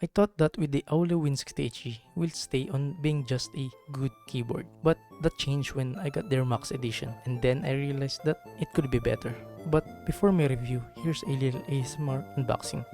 I thought that with the Aula Win60he will stay on being just a good keyboard, but that changed when I got their Max edition, and then I realized that it could be better. But before my review, here's a little ASMR unboxing.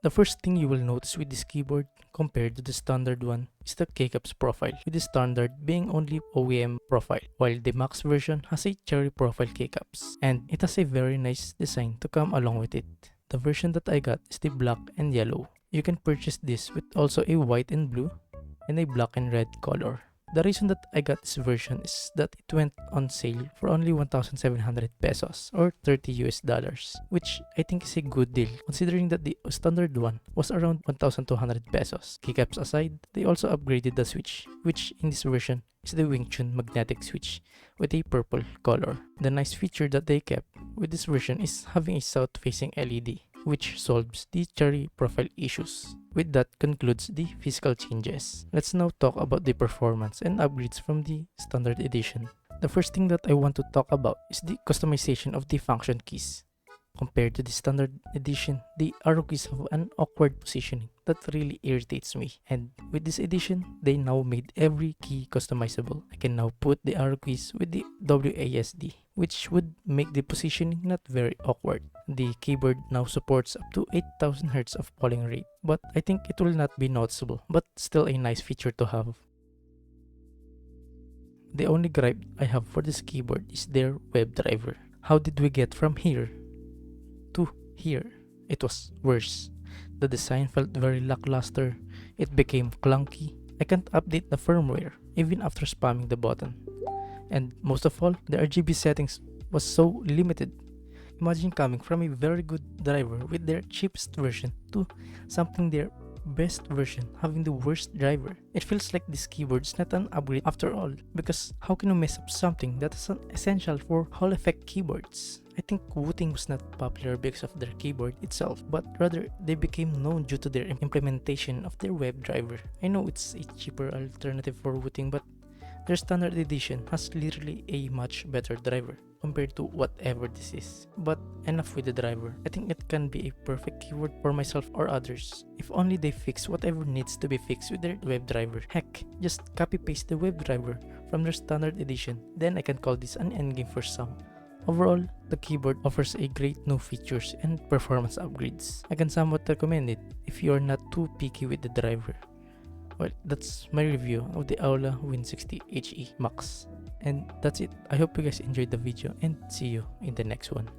The first thing you will notice with this keyboard compared to the standard one is the keycaps profile, with the standard being only OEM profile, while the Max version has a cherry profile keycaps, and it has a very nice design to come along with it. The version that I got is the black and yellow. You can purchase this with also a white and blue and a black and red color. The reason that I got this version is that it went on sale for only 1,700 pesos or $30, which I think is a good deal considering that the standard one was around 1,200 pesos. Keycaps aside, they also upgraded the switch, which in this version is the Wing Chun magnetic switch with a purple color. The nice feature that they kept with this version is having a south-facing LED, which solves the cherry profile issues. With that concludes the physical changes. Let's now talk about the performance and upgrades from the standard edition. The first thing that I want to talk about is the customization of the function keys. Compared to the standard edition, the arrow keys have an awkward positioning that really irritates me. And with this edition, they now made every key customizable. I can now put the arrow keys with the WASD, which would make the positioning not very awkward. The keyboard now supports up to 8000 Hz of polling rate, but I think it will not be noticeable, but still a nice feature to have. The only gripe I have for this keyboard is their web driver. How did we get from here to here? It was worse. The design felt very lackluster. It became clunky. I can't update the firmware even after spamming the button. And most of all, the RGB settings was so limited. Imagine coming from a very good driver with their cheapest version to something their best version having the worst driver. It feels like this keyboard is not an upgrade after all, because how can you mess up something that is essential for Hall effect keyboards? I think Wooting was not popular because of their keyboard itself, but rather they became known due to their implementation of their web driver. I know it's a cheaper alternative for Wooting, but their standard edition has literally a much better driver compared to whatever this is. But enough with the driver. I think it can be a perfect keyboard for myself or others, if only they fix whatever needs to be fixed with their web driver. Heck, just copy paste the web driver from their standard edition, then I can call this an endgame for some. Overall, the keyboard offers a great new features and performance upgrades. I can somewhat recommend it if you are not too picky with the driver. Well, that's my review of the Aula Win60he Max. And that's it. I hope you guys enjoyed the video and see you in the next one.